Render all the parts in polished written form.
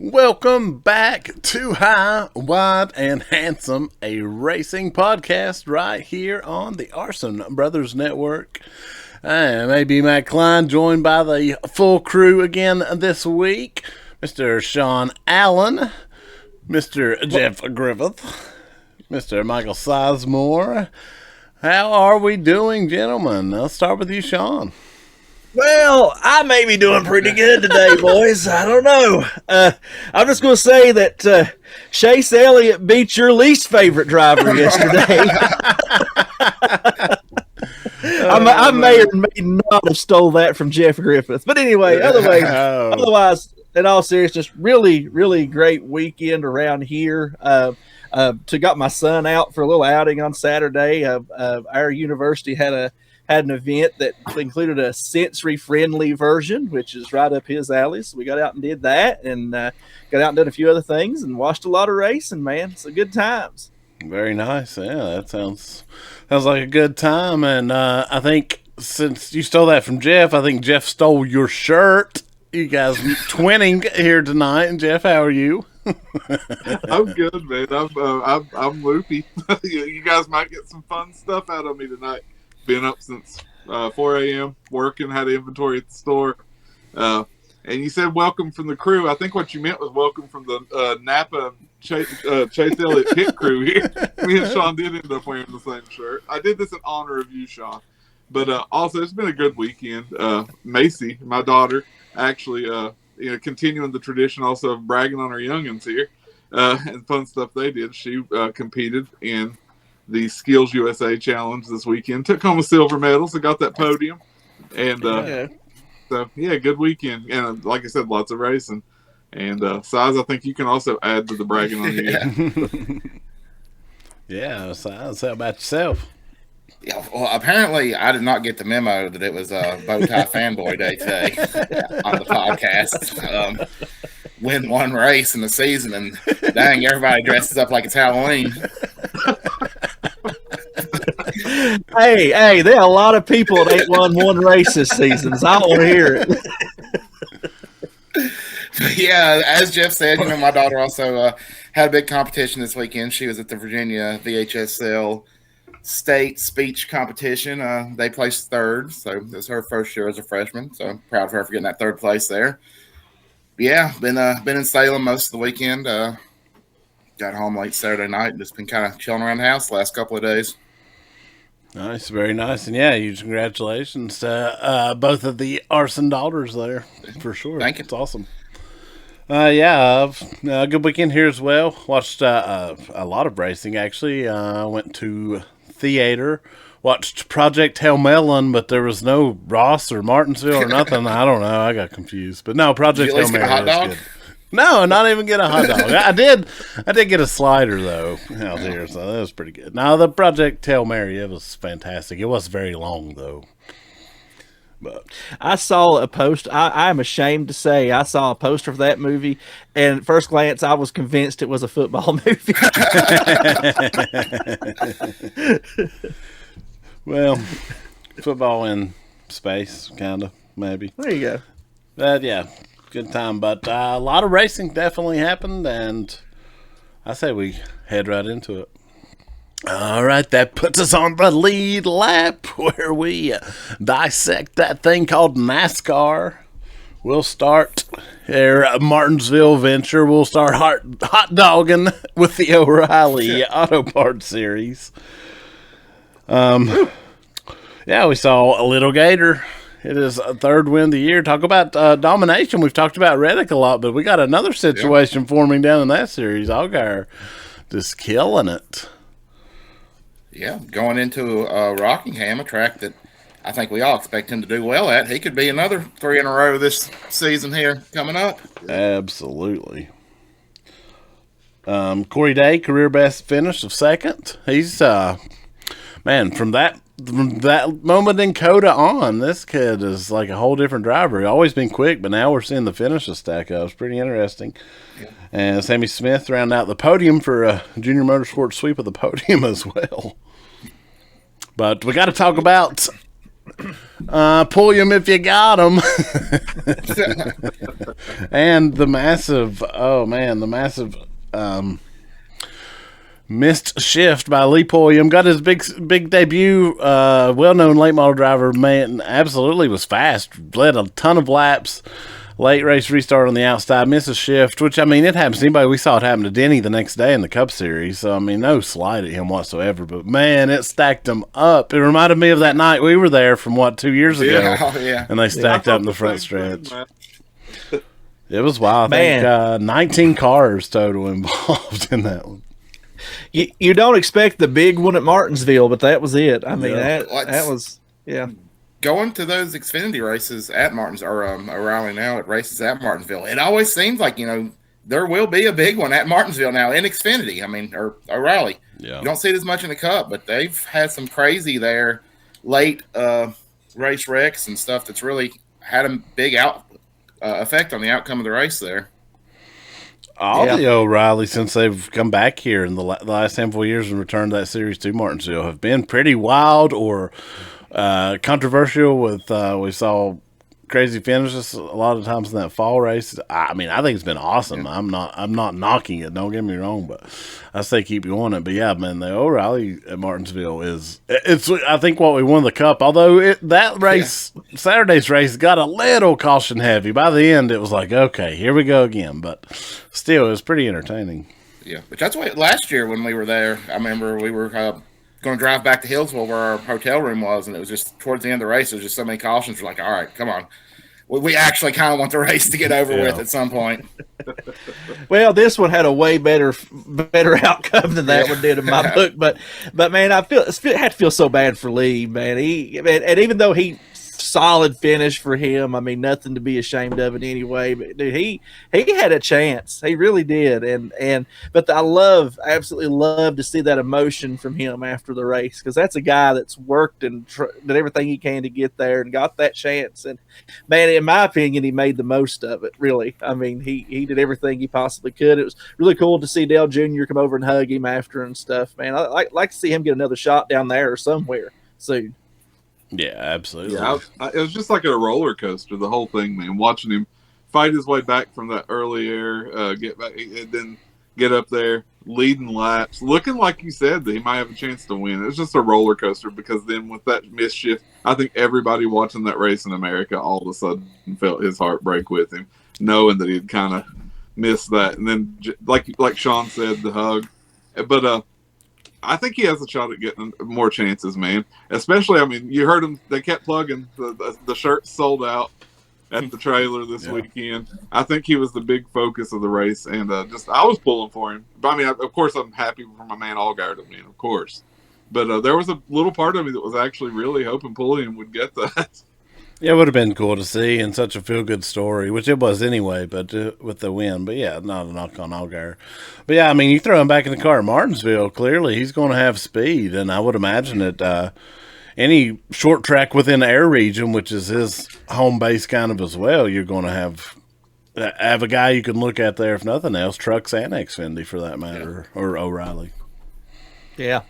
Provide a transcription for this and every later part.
Welcome back to High, Wide, and Handsome, a racing podcast right here on the Arson Brothers Network. I may be Matt Klein, joined by the full crew again this week. Mr. Shawn Allen, Mr. Jeff Griffith, Mr. Michael Sizemore. How are we doing, gentlemen? Let's start with you, Shawn. Well, I may be doing pretty good today, boys. I don't know. I'm just going to say that Chase Elliott beat your least favorite driver yesterday. I may or may not have stole that from Jeff Griffith. But anyway, otherwise, in all seriousness, really, really great weekend around here. Got my son out for a little outing on Saturday. Our university had an event that included a sensory-friendly version, which is right up his alley. So we got out and did that, and got out and did a few other things, and watched a lot of racing, man. So good times. Very nice. Yeah, that sounds like a good time. And I think since you stole that from Jeff, I think Jeff stole your shirt. You guys twinning here tonight. And Jeff, how are you? I'm good, man. I'm loopy. You guys might get some fun stuff out of me tonight. Been up since 4 a.m. working, had inventory at the store. And you said welcome from the crew. I think what you meant was welcome from the Napa Chase Elliott pit crew here. Me and Shawn did end up wearing the same shirt. I did this in honor of you, Shawn. But also, it's been a good weekend. Macy, my daughter, actually continuing the tradition also of bragging on her youngins here and fun stuff they did. She competed in the Skills USA Challenge this weekend. Took home a silver medal, so got that podium. And good weekend. And like I said, lots of racing. And Size, I think you can also add to the bragging on you. Yeah, Size, how about yourself? Yeah, well, apparently I did not get the memo that it was Bow Tie Fanboy Day today on the podcast. Win one race in the season, and dang, everybody dresses up like it's Halloween. Hey, there are a lot of people that ain't won one race this season, so I want to hear it. Yeah, as Jeff said, my daughter also had a big competition this weekend. She was at the Virginia VHSL state speech competition. They placed third, so it was her first year as a freshman, so I'm proud of her for getting that third place there. But yeah, been in Salem most of the weekend. Got home late Saturday night and just been kind of chilling around the house the last couple of days. Nice, very nice. And yeah, huge congratulations to both of the Arson daughters there, for sure. Thank you. It's awesome. A good weekend here as well. Watched a lot of racing, actually. Went to theater, watched Project Hail Melon, but there was no Ross or Martinsville or nothing. I don't know. I got confused. But no, Project Hail Melon was good. No, not even get a hot dog. I did get a slider though out there, so that was pretty good. Now the Project Hail Mary, it was fantastic. It was very long though. But I saw a post. I'm ashamed to say I saw a poster for that movie, and at first glance, I was convinced it was a football movie. Well, football in space, kind of, maybe. There you go. But yeah, good time. But a lot of racing definitely happened, and I say we head right into it. All right, that puts us on the lead lap where we dissect that thing called NASCAR. We'll start our Martinsville venture. We'll start hot dogging with the O'Reilly Auto Parts Series. We saw a little Gator. It is a third win of the year. Talk about domination. We've talked about Reddick a lot, but we got another situation forming down in that series. Allgaier just killing it. Yeah, going into Rockingham, a track that I think we all expect him to do well at. He could be another 3 in a row this season here coming up. Absolutely. Corey Day, career best finish of second. He's from that moment in Coda on, this kid is like a whole different driver. He's always been quick, but now we're seeing the finishes stack up. It's pretty interesting. Yeah. And Sammy Smith round out the podium for a junior motorsport sweep of the podium as well. But we got to talk about Pull him if you got him. And the massive, missed shift by Lee Pulliam. Got his big debut. Well-known late model driver, man, absolutely was fast. Led a ton of laps. Late race restart on the outside, misses shift, which, I mean, it happens to anybody. We saw it happen to Denny the next day in the Cup Series, so, I mean, no slight at him whatsoever, but, man, it stacked him up. It reminded me of that night we were there from, 2 years ago, and they stacked up in the front stretch. It was wild. I think 19 cars total involved in that one. You don't expect the big one at Martinsville, but that was it. I mean, that was, Going to those Xfinity races at Martinsville, or O'Reilly now at races at Martinsville, it always seems like, there will be a big one at Martinsville now in Xfinity. I mean, or O'Reilly. Yeah. You don't see it as much in the Cup, but they've had some crazy there late race wrecks and stuff that's really had a big effect on the outcome of the race there. All the O'Reilly, since they've come back here in the last handful of years and returned that series to Martinsville, have been pretty wild or controversial with we saw crazy finishes a lot of times in that fall race. I mean, I think it's been awesome. I'm not knocking it, don't get me wrong, but I say keep going it. But yeah, man, the O'Reilly at Martinsville it's I think what we won the Cup, although that race, Saturday's race, got a little caution heavy. By the end it was like, okay, here we go again, but still it was pretty entertaining. Yeah, but that's why last year when we were there, I remember we were going to drive back to Hillsville where our hotel room was, and it was just towards the end of the race, there was just so many cautions. We're like, all right, come on. We actually kind of want the race to get over with at some point. Well, this one had a way better outcome than that one did in my book. But man, I had to feel so bad for Lee, man. And even though solid finish for him. I mean, nothing to be ashamed of in any way. But dude, he had a chance. He really did. But I absolutely love to see that emotion from him after the race, because that's a guy that's worked and did everything he can to get there and got that chance. And man, in my opinion, he made the most of it. Really, I mean, he did everything he possibly could. It was really cool to see Dale Jr. come over and hug him after and stuff. Man, I like to see him get another shot down there or somewhere soon. Yeah, absolutely. Yeah, it was just like a roller coaster, the whole thing, man. Watching him fight his way back from that early air, get back, and then get up there, leading laps, looking like you said that he might have a chance to win. It was just a roller coaster, because then with that mischief, I think everybody watching that race in America all of a sudden felt his heart break with him, knowing that he'd kind of missed that. And then, like Shawn said, the hug. But I think he has a shot at getting more chances, man. Especially, I mean, you heard him. They kept plugging. The shirts sold out at the trailer this weekend. I think he was the big focus of the race, and I was pulling for him. But I mean, of course, I'm happy for my man Allgaier to win, of course. But there was a little part of me that was actually really hoping Pulliam would get that. Yeah, it would have been cool to see in such a feel-good story, which it was anyway, but with the win. But, yeah, not a knock on Allgaier. But, yeah, I mean, you throw him back in the car at Martinsville, clearly he's going to have speed, and I would imagine that any short track within the air region, which is his home base kind of as well, you're going to have a guy you can look at there, if nothing else, trucks and Xfinity for that matter, or O'Reilly. Yeah.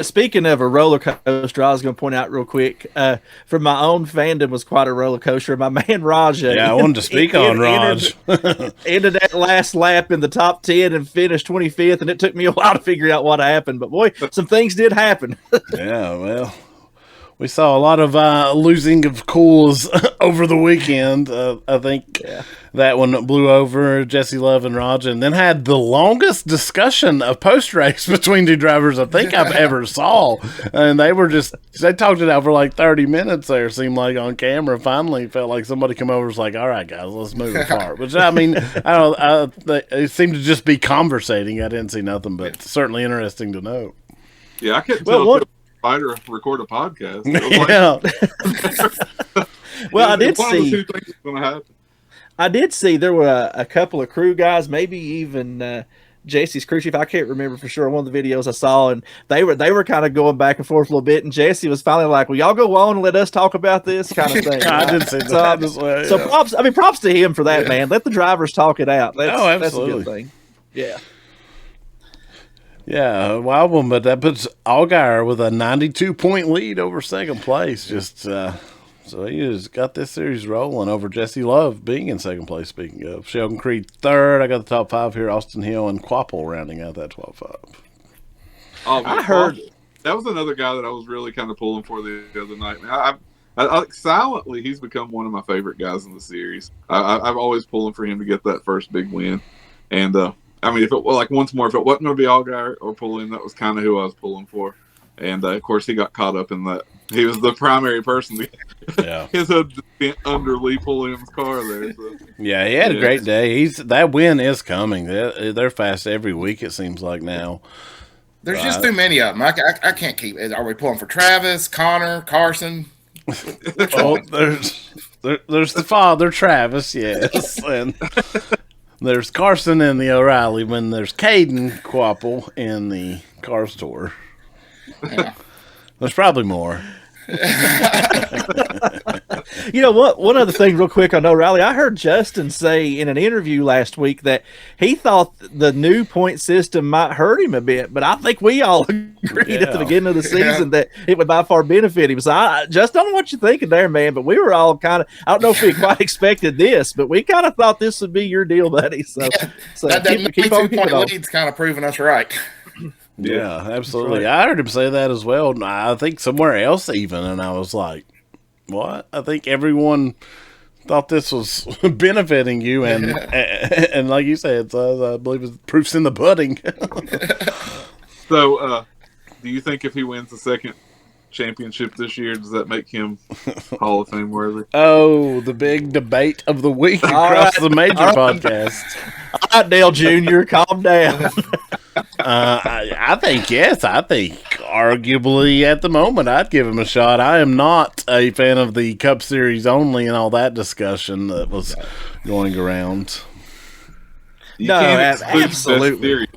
Speaking of a roller coaster, I was going to point out real quick, for my own fandom was quite a roller coaster. My man Raj. Yeah, I wanted to speak on Raj. Ended that last lap in the top 10 and finished 25th, and it took me a while to figure out what happened. But, boy, some things did happen. Yeah, well, we saw a lot of losing of cools over the weekend. I think that one blew over Jesse Love and Raj, and then had the longest discussion of post-race between two drivers I think I've ever saw. And they talked it out for like 30 minutes there, seemed like, on camera. Finally, felt like somebody come over and was like, all right, guys, let's move apart. Which, I mean, it seemed to just be conversating. I didn't see nothing, but certainly interesting to note. Yeah, I couldn't tell fighter record a podcast. Well, I did see there were a couple of crew guys, maybe even Jesse's crew chief. I can't remember for sure. One of the videos I saw, and they were kind of going back and forth a little bit, and Jesse was finally like, "Well, y'all go on and let us talk about this," kind of thing. I did see that as well. So props to him for that, man. Let the drivers talk it out. Absolutely. That's a good thing. Yeah. Yeah, a wild one, but that puts Allgaier with a 92-point lead over second place. Just So he has got this series rolling over Jesse Love being in second place, speaking of. Sheldon Creed third. I got the top 5 here. Austin Hill and Quapple rounding out that 12-5. Oh, man, I heard that was another guy that I was really kind of pulling for the other night. Man, I silently, he's become one of my favorite guys in the series. I'm always pulling for him to get that first big win. And, I mean, if it once more, if it wasn't going to be Allgaier or Pulling, that was kind of who I was pulling for. And, of course, he got caught up in that. He was the primary person. Yeah. His hood bent under Lee Pulliam's car there. So. Yeah, he had a great day. That win is coming. They're fast every week, it seems like now. There's just too many of them. I can't keep it. Are we pulling for Travis, Connor, Carson? There's the father, Travis, yes. And there's Carson in the O'Reilly. When there's Caden Quapple in the car store. Yeah. There's probably more. You know what? One other thing, real quick on O'Reilly, I heard Justin say in an interview last week that he thought the new point system might hurt him a bit, but I think we all agreed at the beginning of the season that it would by far benefit him. So, just don't know what you're thinking there, man. But we were all kind of, I don't know if we quite expected this, but we kind of thought this would be your deal, buddy. So, that keep on keeping on. Lead's kind of proving us right. Yeah, absolutely. Right. I heard him say that as well. I think somewhere else even, and I was like, what? I think everyone thought this was benefiting you, and like you said, I believe it's proof's in the pudding. So, do you think if he wins the second championship this year, does that make him Hall of Fame worthy? Oh, the big debate of the week across the major podcast. All right, Dale Jr., calm down. I think yes. I think arguably at the moment I'd give him a shot. I am not a fan of the Cup Series only and all that discussion that was going around. No, absolutely.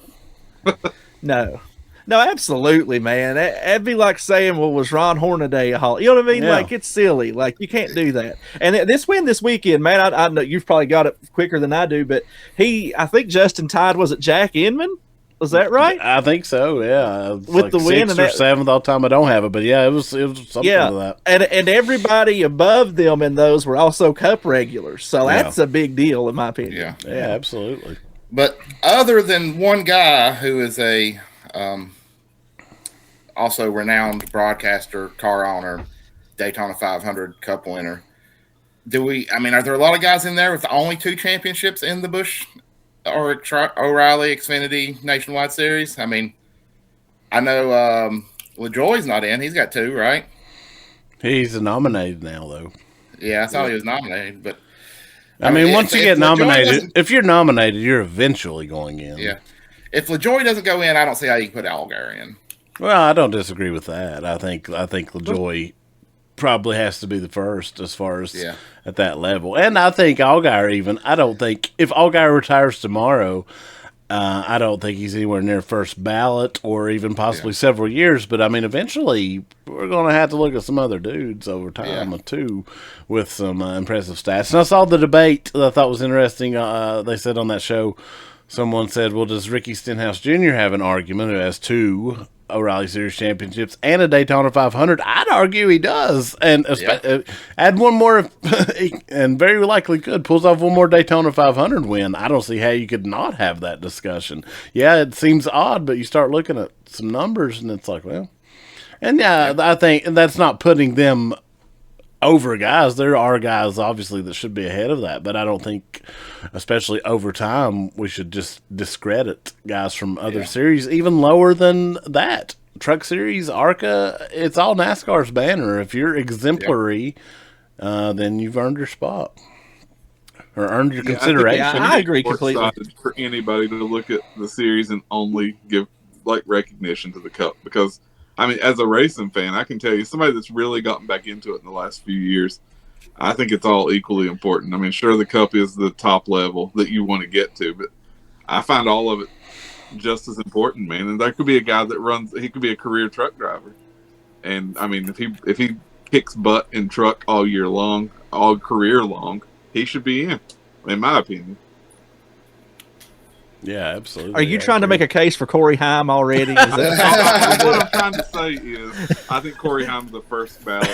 No, absolutely, man. That'd be like saying, well, was Ron Hornaday a Hall? You know what I mean? Yeah. Like, it's silly. Like, you can't do that. And this win this weekend, man, I know you've probably got it quicker than I do, but I think Justin tied, was it Jack Inman? Was that right? I think so, yeah. With like the win. 6th or 7th all the time. I don't have it, but yeah, it was something to that. And everybody above them in those were also Cup regulars. So that's a big deal, in my opinion. Yeah, absolutely. But other than one guy who is a also renowned broadcaster, car owner, Daytona 500 Cup winner, are there a lot of guys in there with only 2 championships in the Busch or O'Reilly Xfinity Nationwide Series? I mean, I know LaJoie's not in. He's got 2, right? He's nominated now, though. Yeah, I thought he was nominated, but I mean, once you get nominated, if you're nominated, you're eventually going in. Yeah. If LaJoie doesn't go in, I don't see how you can put Allgaier in. Well, I don't disagree with that. I think LaJoie probably has to be the first as far as at that level. And I think Allgaier even, I don't think, if Allgaier retires tomorrow, I don't think he's anywhere near first ballot or even possibly several years. But, I mean, eventually we're going to have to look at some other dudes over time, too, with some impressive stats. And I saw the debate that I thought was interesting. They said on that show, someone said, well, does Ricky Stenhouse Jr. have an argument who has 2 O'Reilly Series championships and a Daytona 500? I'd argue he does. And add one more, and very likely could, pulls off one more Daytona 500 win. I don't see how you could not have that discussion. Yeah, it seems odd, but you start looking at some numbers, and it's like, well. And, I think that's not putting them over guys. There are guys, obviously, that should be ahead of that, but I don't think, especially over time, we should just discredit guys from other series, even lower than that. Truck Series, ARCA, it's all NASCAR's banner. If you're exemplary, then you've earned your spot or earned your consideration. I agree completely. For anybody to look at the series and only give recognition to the Cup, because I mean, as a racing fan, I can tell you, somebody that's really gotten back into it in the last few years, I think it's all equally important. I mean, sure, the Cup is the top level that you want to get to, but I find all of it just as important, man. And there could be a guy that he could be a career truck driver. And, I mean, if he kicks butt in truck all year long, all career long, he should be in my opinion. Yeah, absolutely. Are you trying to make a case for Corey Haim already? Is that what I'm trying to say is, I think Corey Haim's the first ballot.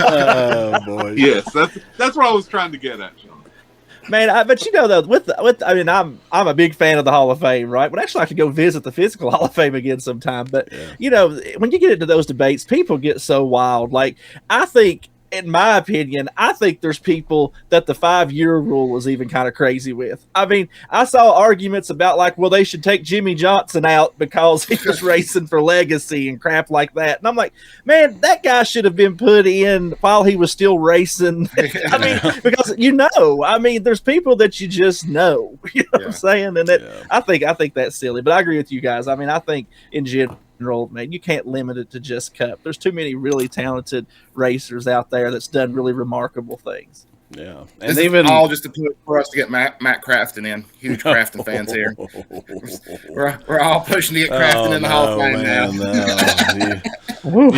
Oh boy. Yes, that's what I was trying to get at, Shawn. Man, but though, I mean, I'm a big fan of the Hall of Fame, right? But actually, I could go visit the physical Hall of Fame again sometime. But when you get into those debates, people get so wild. Like, I think, in my opinion, I think there's people that the 5-year rule is even kind of crazy with. I mean, I saw arguments about like, well, they should take Jimmy Johnson out because he was racing for legacy and crap like that. And I'm like, man, that guy should have been put in while he was still racing. I mean, because I mean, there's people that you just know. You know what I'm saying? And that I think that's silly. But I agree with you guys. I mean, I think in general, man, you can't limit it to just Cup. There's too many really talented racers out there that's done really remarkable things. Yeah, and even all just to put for us to get Matt Crafton in. Huge Crafton fans here. We're all pushing to get Crafton in the Hall of Fame now.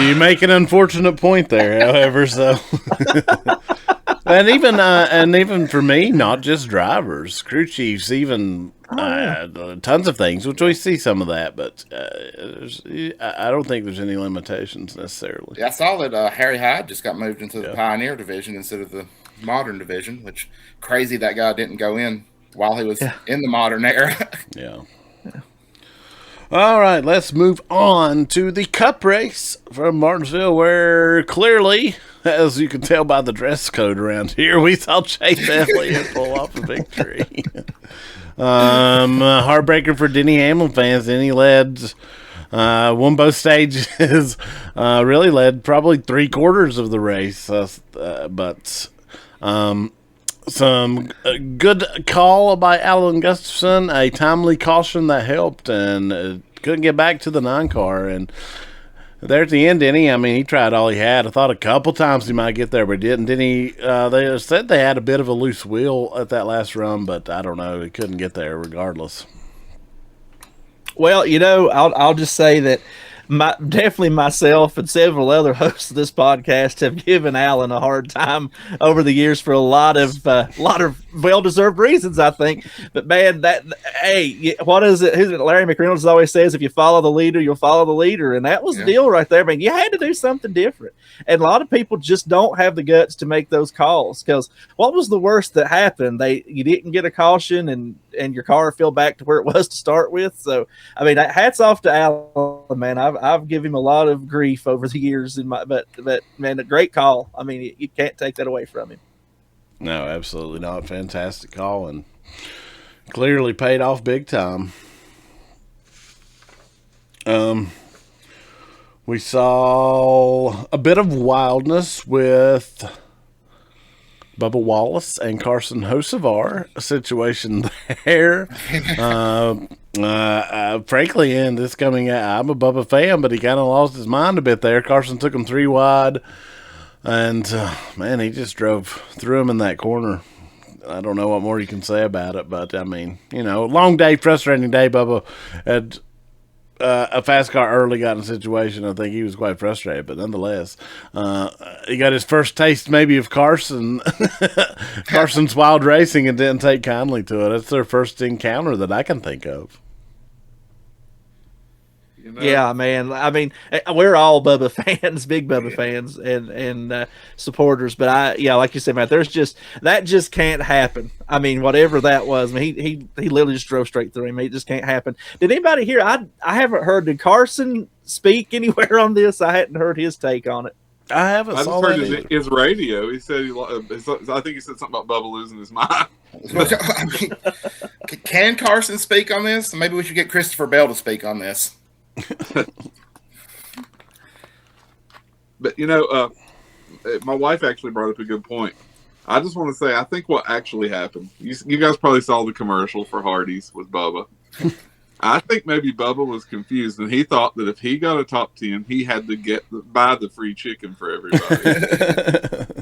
You make an unfortunate point there, however. So, and even for me, not just drivers, crew chiefs, even. Tons of things, which we see some of that, but I don't think there's any limitations necessarily. Yeah, I saw that Harry Hyde just got moved into the Pioneer division instead of the Modern division, which crazy that guy didn't go in while he was in the Modern era. Yeah. All right, let's move on to the Cup race from Martinsville, where clearly, as you can tell by the dress code around here, we saw Chase Elliott pull off a victory. Heartbreaker for Denny Hamlin fans. Denny led, won both stages, really led probably 3/4 of the race, but some good call by Alan Gustafson, a timely caution that helped, and couldn't get back to the 9-car. And there at the end, Denny, I mean, he tried all he had. I thought a couple times he might get there, but he didn't. Denny, they said they had a bit of a loose wheel at that last run, but I don't know. He couldn't get there regardless. Well, I'll just say that definitely myself and several other hosts of this podcast have given Alan a hard time over the years for a lot of well-deserved reasons, I think. But man, what is it? Larry McReynolds always says, if you follow the leader, you'll follow the leader. And that was the deal right there, man. You had to do something different. And a lot of people just don't have the guts to make those calls, because what was the worst that happened? You didn't get a caution and your car fell back to where it was to start with. So, I mean, hats off to Alan, man. I've given him a lot of grief over the years, but man, a great call. I mean, you can't take that away from him. No, absolutely not. Fantastic call, and clearly paid off big time. We saw a bit of wildness with Bubba Wallace and Carson Hocevar, a situation there. Frankly, in this coming out, I'm a Bubba fan, but he kind of lost his mind a bit there. Carson took him 3 wide, and man, he just drove through him in that corner. I don't know what more you can say about it, but I mean, long day, frustrating day. Bubba had a fast car early, got in a situation. I think he was quite frustrated, but nonetheless, he got his first taste maybe of Carson's wild racing and didn't take kindly to it. It's their first encounter that I can think of. Yeah, man. I mean, we're all Bubba fans, big Bubba fans, and supporters. But like you said, Matt, that just can't happen. I mean, whatever that was, I mean, he literally just drove straight through him. It just can't happen. Did anybody hear? I haven't heard. Did Carson speak anywhere on this? I hadn't heard his take on it. I haven't. I just heard his radio. He said I think he said something about Bubba losing his mind. Can Carson speak on this? Maybe we should get Christopher Bell to speak on this. But my wife actually brought up a good point. I just want to say, I think what actually happened, you guys probably saw the commercial for Hardee's with Bubba. I think maybe Bubba was confused, and he thought that if he got a top 10, he had to buy the free chicken for everybody.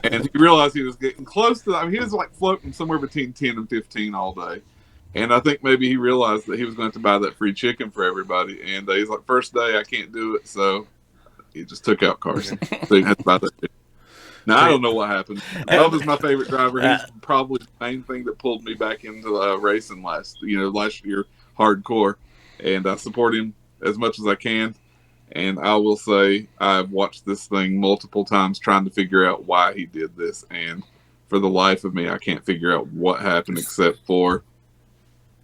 And he realized he was getting close to that. I mean, he was like floating somewhere between 10 and 15 all day. And I think maybe he realized that he was going to have to buy that free chicken for everybody. And he's like, first day, I can't do it. So he just took out Carson. So he had to buy that chicken. Now, I don't know what happened. Bubba's my favorite driver. He's probably the main thing that pulled me back into racing last year, hardcore. And I support him as much as I can. And I will say I've watched this thing multiple times trying to figure out why he did this. And for the life of me, I can't figure out what happened except for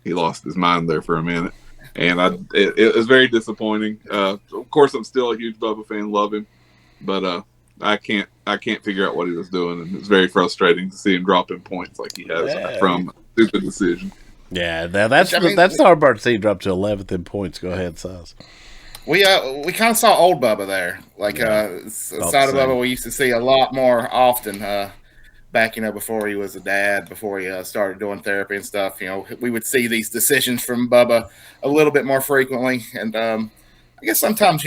he lost his mind there for a minute. And it was very disappointing. Of course, I'm still a huge Bubba fan, love him. But I can't figure out what he was doing. And it's very frustrating to see him dropping points like he has from a stupid decision. Yeah, that's the hard part to see. Drop to 11th in points. Go ahead, Size. We kind of saw old Bubba there, like side of Bubba we used to see a lot more often back, before he was a dad, before he started doing therapy and stuff. We would see these decisions from Bubba a little bit more frequently, and I guess sometimes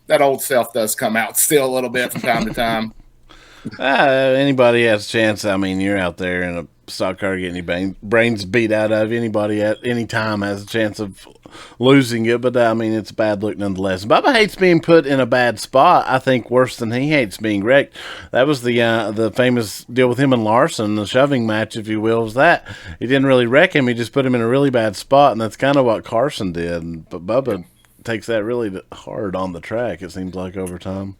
that old self does come out still a little bit from time to time. Anybody has a chance. I mean, you're out there in a stock car getting your brains beat out of. Anybody at any time has a chance of losing it, but I mean, it's a bad look nonetheless. Bubba hates being put in a bad spot. I think worse than he hates being wrecked. That was the famous deal with him and Larson, the shoving match, if you will. Was that he didn't really wreck him; he just put him in a really bad spot, and that's kind of what Carson did. But Bubba takes that really hard on the track. It seems like over time,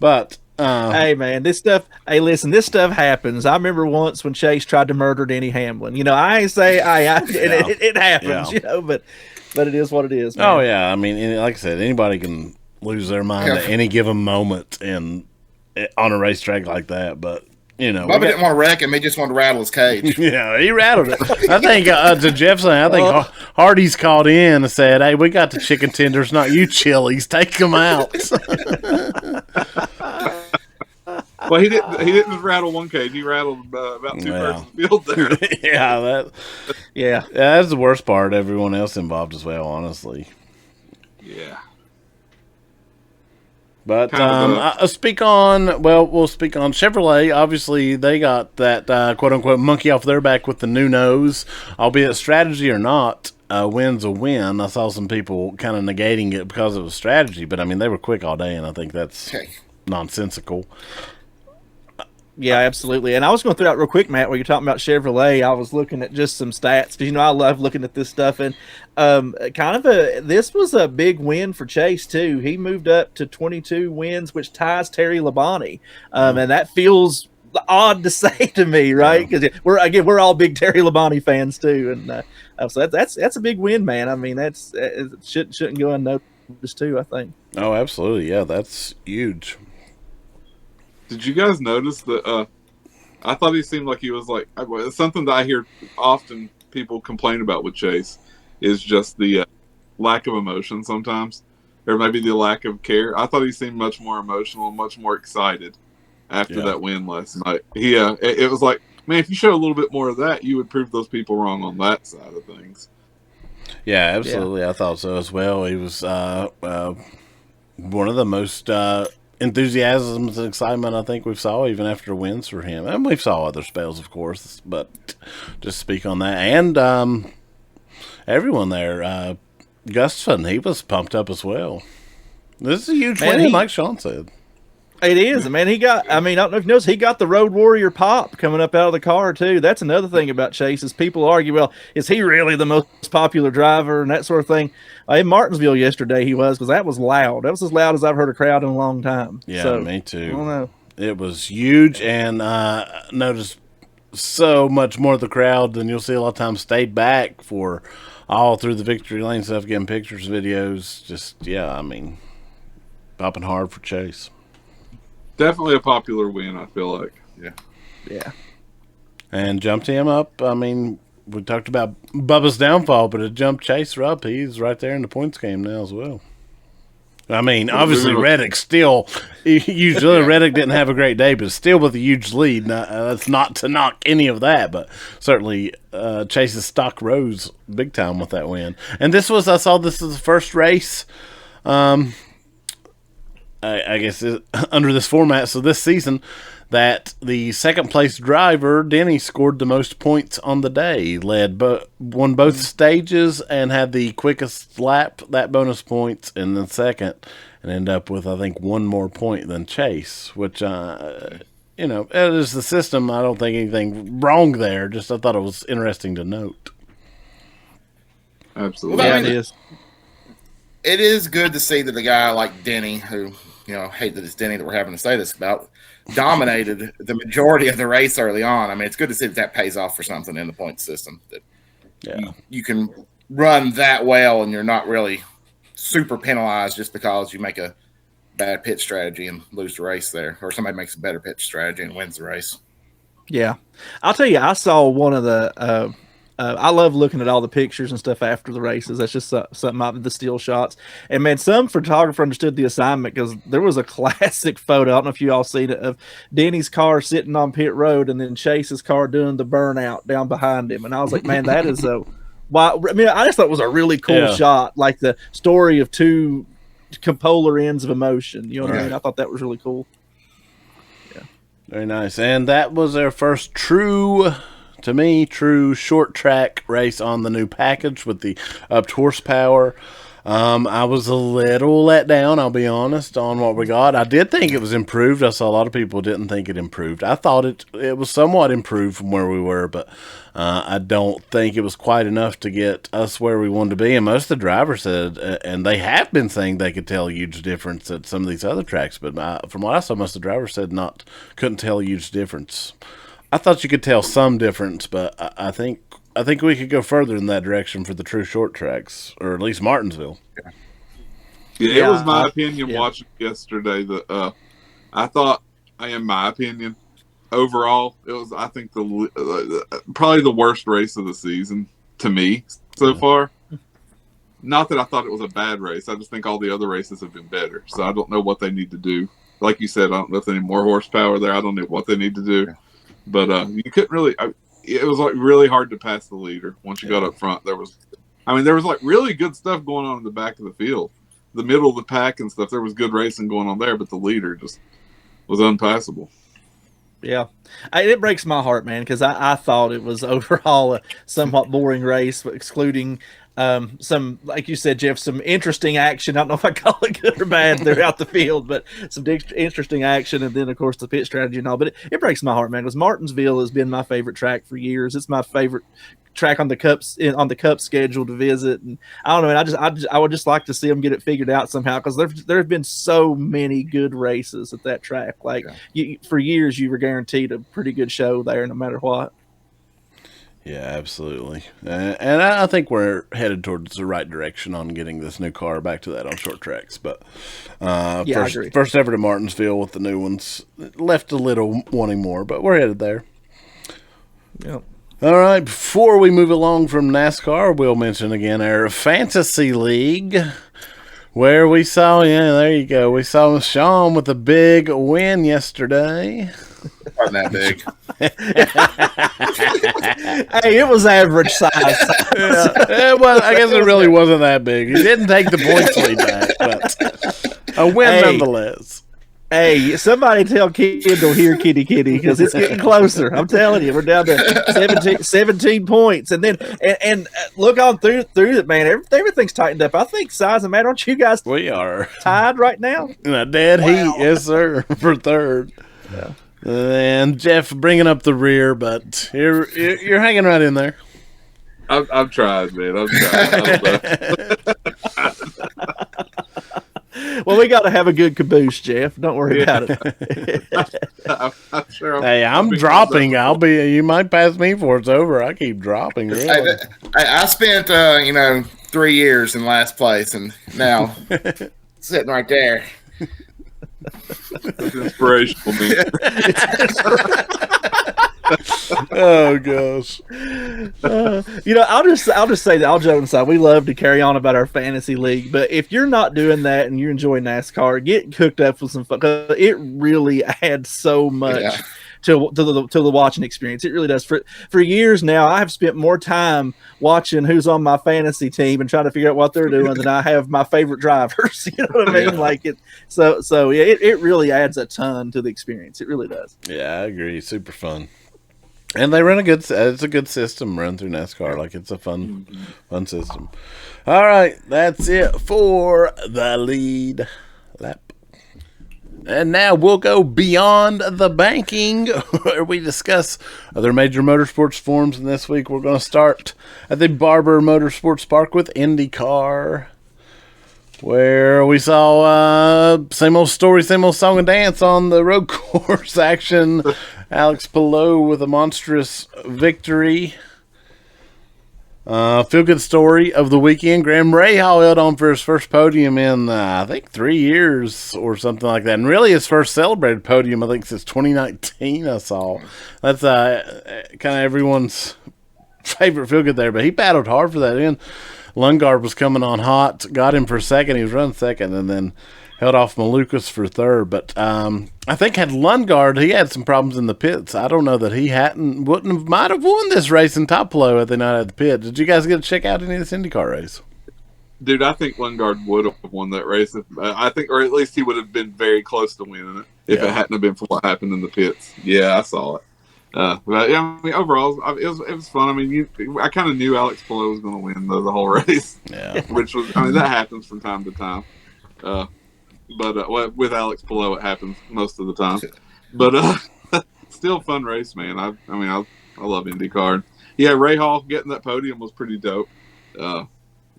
but. Hey man, this stuff happens. I remember once when Chase tried to murder Denny Hamlin. I ain't say it happens, but it is what it is, man. Oh yeah, I mean, like I said, anybody can lose their mind at any given moment on a racetrack like that. But Bubba didn't want to wreck him; he just wanted to rattle his cage. Yeah, he rattled it. I think to Jeff's I think Hardy's called in and said, "Hey, we got the chicken tenders, not you chilies. Take them out." Well, he didn't just rattle one cage. He rattled about 2/3 of the field there. Yeah, that's the worst part. Everyone else involved as well, honestly. Yeah. But we'll speak on Chevrolet. Obviously, they got that quote-unquote monkey off their back with the new nose. Albeit strategy or not, a win's a win. I saw some people kind of negating it because it was strategy, but I mean, they were quick all day, and I think that's nonsensical. Yeah, absolutely. And I was going to throw out real quick, Matt, while you're talking about Chevrolet, I was looking at just some stats because, I love looking at this stuff. And this was a big win for Chase, too. He moved up to 22 wins, which ties Terry Labonte. And that feels odd to say to me, right? Because we're all big Terry Labonte fans, too. And so that's a big win, man. I mean, it shouldn't go unnoticed, too, I think. Oh, absolutely. Yeah, that's huge. Did you guys notice that? I thought he seemed like he was like something that I hear often people complain about with Chase is just the lack of emotion sometimes, or maybe the lack of care. I thought he seemed much more emotional, much more excited after that win last night. It was like, man, if you show a little bit more of that, you would prove those people wrong on that side of things. Yeah, absolutely. Yeah. I thought so as well. He was one of the most enthusiasm and excitement I think we've saw even after wins for him, and we've saw other spells, of course, but just speak on that. And everyone there, Gustafson, he was pumped up as well. This is a huge win, like Shawn said. It is, man. I don't know if you noticed, he got the Road Warrior pop coming up out of the car, too. That's another thing about Chase is people argue, well, is he really the most popular driver and that sort of thing? In Martinsville yesterday he was, because that was loud. That was as loud as I've heard a crowd in a long time. Yeah, me too. I don't know. It was huge, and noticed so much more of the crowd than you'll see a lot of times stayed back for all through the victory lane stuff, getting pictures, videos. Just, popping hard for Chase. Definitely a popular win, I feel like. Yeah. And jumped him up. I mean, we talked about Bubba's downfall, but it jumped Chaser up. He's right there in the points game now as well. I mean, obviously Reddick still, usually Reddick didn't have a great day, but still with a huge lead. That's not to knock any of that, but certainly Chase's stock rose big time with that win. And I saw this is the first race, I guess, under this format, so this season, that the second place driver, Denny, scored the most points on the day, won both stages and had the quickest lap, that bonus points, and then second, and ended up with, I think, one more point than Chase, which you know, it is the system. I don't think anything wrong there. Just I thought it was interesting to note. Absolutely. Well, Yeah, I mean, it is. it is good to see that a guy like Denny, who, you know, hate that it's Denny that we're having to say this about, dominated the majority of the race early on. I mean, it's good to see that pays off for something in the point system. That you can run that well and you're not really super penalized just because you make a bad pitch strategy and lose the race there, or somebody makes a better pitch strategy and wins the race. Yeah. I'll tell you, I saw one of the I love looking at all the pictures and stuff after the races. That's just something out of the still shots. And man, some photographer understood the assignment because there was a classic photo. I don't know if you all seen it, of Denny's car sitting on pit road and then Chase's car doing the burnout down behind him. And I was like, man, that is a wow. I mean, I just thought it was a really cool shot, like the story of two polar ends of emotion. You know what I mean? I thought that was really cool. Yeah. Very nice. And that was our first true short track race on the new package with the upped horsepower. I was a little let down, I'll be honest, on what we got. I did think it was improved. I saw a lot of people didn't think it improved. I thought it was somewhat improved from where we were, but I don't think it was quite enough to get us where we wanted to be. And most of the drivers said, and they have been saying they could tell a huge difference at some of these other tracks, but from what I saw, most of the drivers said couldn't tell a huge difference. I thought you could tell some difference, but I think we could go further in that direction for the true short tracks, or at least Martinsville. Yeah, it was my opinion watching yesterday that I thought, in my opinion, overall, it was, I think, probably the worst race of the season to me so far. Not that I thought it was a bad race. I just think all the other races have been better. So I don't know what they need to do. Like you said, I don't know if they need more horsepower there. I don't know what they need to do. But you couldn't really. It was like really hard to pass the leader once you got up front. There was like really good stuff going on in the back of the field, the middle of the pack and stuff. There was good racing going on there, but the leader just was unpassable. Yeah, it breaks my heart, man, because I thought it was overall a somewhat boring race, excluding some, like you said, Jeff, some interesting action. I don't know if I call it good or bad throughout the field, but some interesting action, and then of course the pit strategy and all. But it breaks my heart, man, because Martinsville has been my favorite track for years. It's my favorite track on the Cup schedule to visit, and I don't know, man, I would just like to see them get it figured out somehow, because there have been so many good races at that track. Like for years, you were guaranteed a pretty good show there, no matter what. Yeah, absolutely. And I think we're headed towards the right direction on getting this new car back to that on short tracks. But first ever to Martinsville with the new ones. Left a little wanting more, but we're headed there. Yeah. All right, before we move along from NASCAR, we'll mention again our Fantasy League, where we saw, we saw Shawn with a big win yesterday. Wasn't that big. Hey, it was average size. I guess it really wasn't that big. He didn't take the points lead back, but a win nonetheless. Hey, somebody tell Kendall here, kitty, because it's getting closer. I'm telling you, we're down to 17 points. And then, and look on through it, man. Everything's tightened up. I think, size and man, aren't you guys we are tied right now? In a dead heat, yes, sir, for third. Yeah. And Jeff bringing up the rear, but you're hanging right in there. I've tried, man. I've tried. Well, we got to have a good caboose, Jeff. Don't worry about it. I'm sure. Hey, I'm dropping. You might pass me before it's over. I keep dropping. Really. I spent 3 years in last place, and now sitting right there. That's inspirational, man. Oh gosh. I'll just say that, I'll joke aside, we love to carry on about our fantasy league, but if you're not doing that and you enjoy NASCAR, get hooked up with some fun, because it really adds so much to the watching experience. It really does. For years now, I have spent more time watching who's on my fantasy team and trying to figure out what they're doing than I have my favorite drivers. You know what I mean? Like it. So yeah, it really adds a ton to the experience. It really does. Yeah, I agree. Super fun. And they run it's a good system run through NASCAR. Like it's a fun system. All right, that's it for the lead lap. And now we'll go beyond the banking, where we discuss other major motorsports forums. And this week we're going to start at the Barber Motorsports Park with IndyCar, where we saw same old story, same old song and dance on the road course action. Alex Palou with a monstrous victory. Feel-good story of the weekend. Graham Rahal held on for his first podium in, I think, 3 years or something like that. And really his first celebrated podium, I think, since 2019 I saw. That's kind of everyone's favorite feel-good there. But he battled hard for that. And Lundgaard was coming on hot, got him for second. He was running second and then held off Malukas for third. But I think had Lundgaard, he had some problems in the pits. I don't know that he might have won this race in top low had they not had the pit. Did you guys get to check out any of this IndyCar race? Dude, I think Lundgaard would have won that race. I think, or at least he would have been very close to winning it if it hadn't have been for what happened in the pits. Yeah, I saw it. But yeah, I mean, overall, it was fun. I mean, I kind of knew Alex Palou was going to win the whole race. Yeah, which was, I mean, that happens from time to time. But with Alex Palou, it happens most of the time. But still fun race, man. I love IndyCar. Yeah, Rahal getting that podium was pretty dope.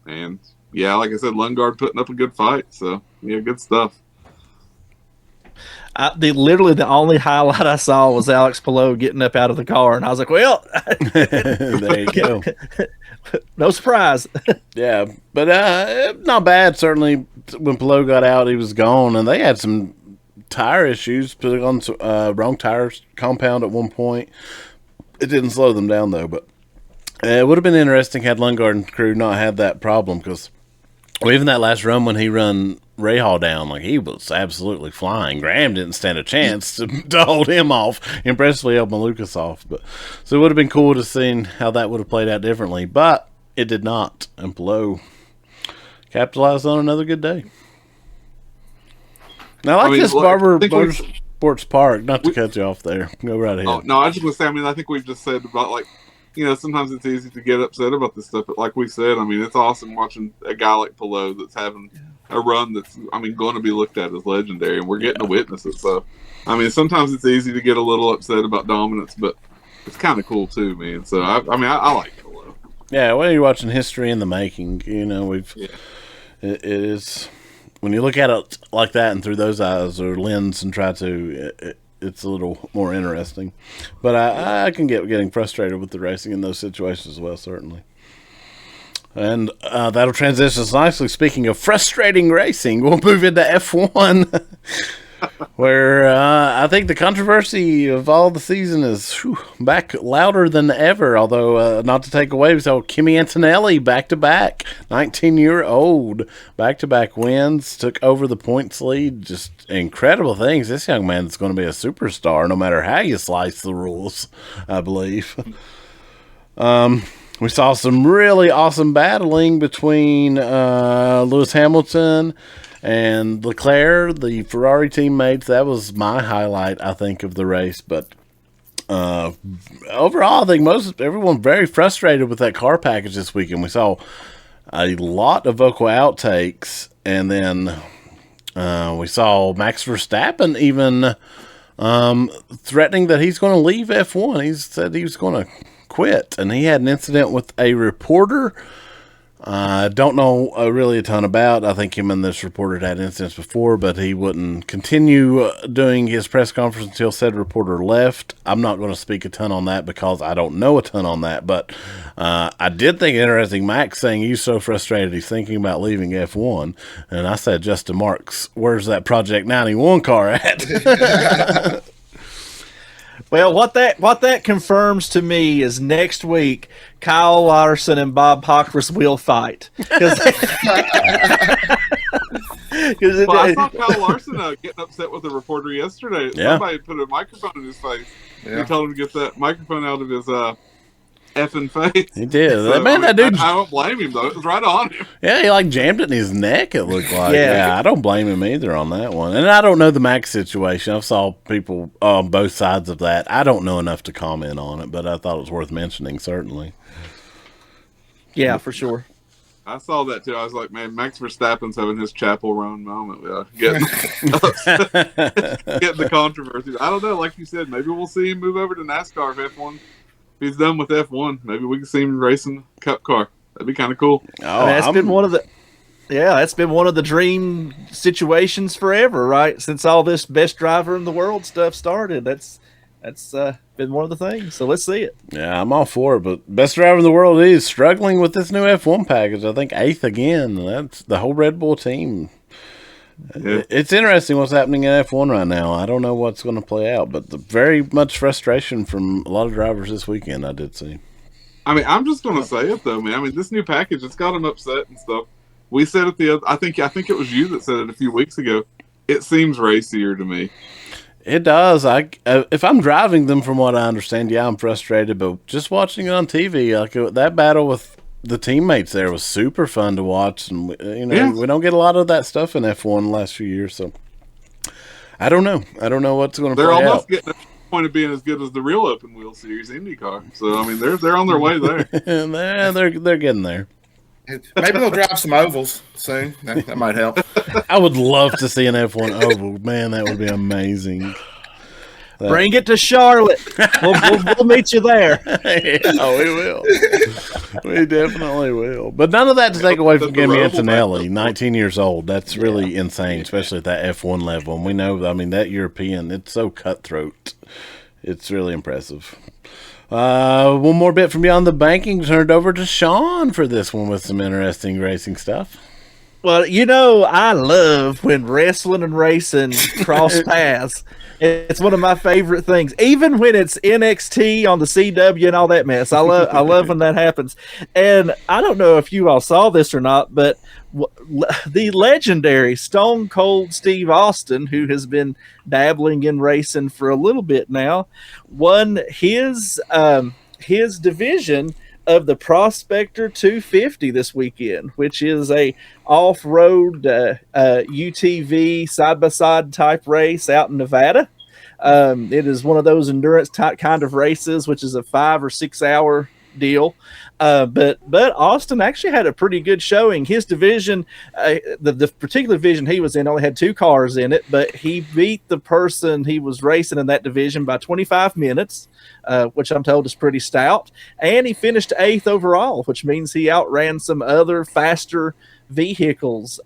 And yeah, like I said, Lundgaard putting up a good fight. So yeah, good stuff. Literally the only highlight I saw was Alex Palou getting up out of the car, and I was like, well, there you go. No surprise. Yeah, but not bad. Certainly, when Palou got out, he was gone, and they had some tire issues, putting on some, wrong tires compound at one point. It didn't slow them down, though, but it would have been interesting had Lundgaard and crew not had that problem, because even that last run when he run Rahal down, like, he was absolutely flying. Graham didn't stand a chance to hold him off. Impressively held Malukas off. But so it would have been cool to see how that would have played out differently, but it did not. And Palou capitalized on another good day. Now, I like this Barber Motorsports Park. Not to cut you off there. Go right ahead. Oh, no, I was just going to say, I mean, I think we've just said about, like, you know, sometimes it's easy to get upset about this stuff, but like we said, I mean, it's awesome watching a guy like Palou that's having a run that's, I mean, going to be looked at as legendary, and we're getting to witness it. So, I mean, sometimes it's easy to get a little upset about dominance, but it's kind of cool too, man. So, I like Palou. Yeah, well, you're watching history in the making. You know, it is, when you look at it like that and through those eyes or lens and try to, it's a little more interesting. But I can get getting frustrated with the racing in those situations as well, certainly. And that'll transition us nicely. Speaking of frustrating racing, we'll move into F1, where I think the controversy of all the season is back louder than ever. Although, not to take away, we saw Kimi Antonelli back-to-back, 19-year-old, back-to-back wins, took over the points lead. Just incredible things. This young man is going to be a superstar, no matter how you slice the rules, I believe. We saw some really awesome battling between Lewis Hamilton and Leclerc, the Ferrari teammates. That was my highlight, I think, of the race. But overall, I think everyone very frustrated with that car package this weekend. We saw a lot of vocal outtakes, and then we saw Max Verstappen even threatening that he's going to leave F1. He said he was going to quit, and he had an incident with a reporter. I don't know really a ton about. I think him and this reporter had incidents before, but he wouldn't continue doing his press conference until said reporter left. I'm not going to speak a ton on that because I don't know a ton on that, but I did think it interesting, Max saying he's so frustrated he's thinking about leaving F1, and I said, Justin Marks, where's that Project 91 car at? Well, what that confirms to me is next week Kyle Larson and Bob Pockris will fight. Well, I saw Kyle Larson getting upset with a reporter yesterday. Yeah. Somebody put a microphone in his face. Yeah. He told him to get that microphone out of his effing face. He did. So, that dude. I don't blame him though. It was right on him. Yeah, he like jammed it in his neck. It looked like. Yeah, I don't blame him either on that one. And I don't know the Max situation. I saw people on both sides of that. I don't know enough to comment on it, but I thought it was worth mentioning. Certainly. Yeah, for sure. I saw that too. I was like, man, Max Verstappen's having his Chapel Run moment. Getting the controversy. I don't know. Like you said, maybe we'll see him move over to NASCAR if F1. If he's done with F1, maybe we can see him racing Cup car. That'd be kind of cool. Oh, that's been one of the. Yeah, that's been one of the dream situations forever, right? Since all this best driver in the world stuff started. That's been one of the things. So let's see it. Yeah, I'm all for it. But best driver in the world is struggling with this new F1 package. I think 8th again. That's the whole Red Bull team. Yeah. It's interesting what's happening in F1 right now. I don't know what's going to play out, but very much frustration from a lot of drivers this weekend I did see. I mean, I'm just going to say it, though, man. I mean, this new package, it's got them upset and stuff. We said it I think it was you that said it a few weeks ago. It seems racier to me. It does. If I'm driving them, from what I understand, yeah, I'm frustrated. But just watching it on TV, like that battle with the teammates there was super fun to watch, and we don't get a lot of that stuff in F1 the last few years. So I don't know. I don't know what's going to play out. They're almost getting to the point of being as good as the real open wheel series IndyCar. So I mean, they're on their way there. they're getting there. Maybe they'll drive some ovals soon. That might help. I would love to see an F1 oval. Man, that would be amazing. Bring it to Charlotte. We'll meet you there. Yeah, we will. We definitely will. But none of that to take away from Kimi Antonelli, 19 years old. That's really insane, especially at that F1 level. And we know, I mean, that European, it's so cutthroat. It's really impressive. One more bit from Beyond the Banking. Turned over to Shawn for this one with some interesting racing stuff. Well, I love when wrestling and racing cross paths. It's one of my favorite things. Even when it's NXT on the CW and all that mess, I love when that happens. And I don't know if you all saw this or not, but the legendary Stone Cold Steve Austin, who has been dabbling in racing for a little bit now, won his division of the Prospector 250 this weekend, which is a off-road UTV side-by-side type race out in Nevada. It is one of those endurance kind of races, which is a 5 or 6 hour deal. But Austin actually had a pretty good showing. His division, the particular division he was in, only had 2 cars in it, but he beat the person he was racing in that division by 25 minutes, which I'm told is pretty stout. And he finished 8th overall, which means he outran some other faster vehicles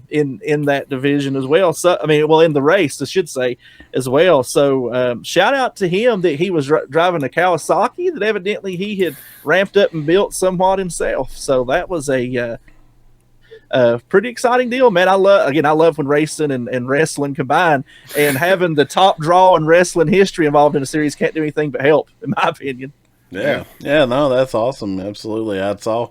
in that division as well. So in the race, I should say, as well. So shout out to him that he was driving a Kawasaki that evidently he had ramped up and built somewhat himself. So that was a pretty exciting deal, man. I love when racing and wrestling combine, and having the top draw in wrestling history involved in a series can't do anything but help, in my opinion. Yeah, no, that's awesome. Absolutely. I saw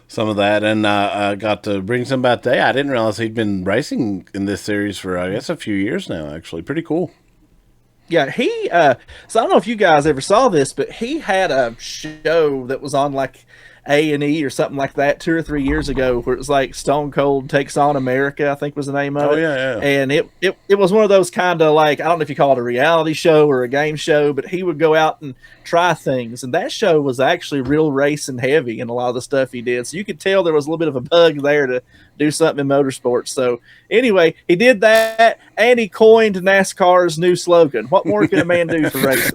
some of that, and I got to bring some back today. I didn't realize he'd been racing in this series for, I guess, a few years now, actually. Pretty cool. Yeah, so I don't know if you guys ever saw this, but he had a show that was on like A&E or something like that 2 or 3 years ago, where it was like Stone Cold Takes on America, I think was the name of it. Oh, yeah. And it was one of those kind of like, I don't know if you call it a reality show or a game show, but he would go out and try things. And that show was actually real racing heavy in a lot of the stuff he did. So you could tell there was a little bit of a bug there to do something in motorsports. So anyway, he did that, and he coined NASCAR's new slogan. What more can a man do for racing?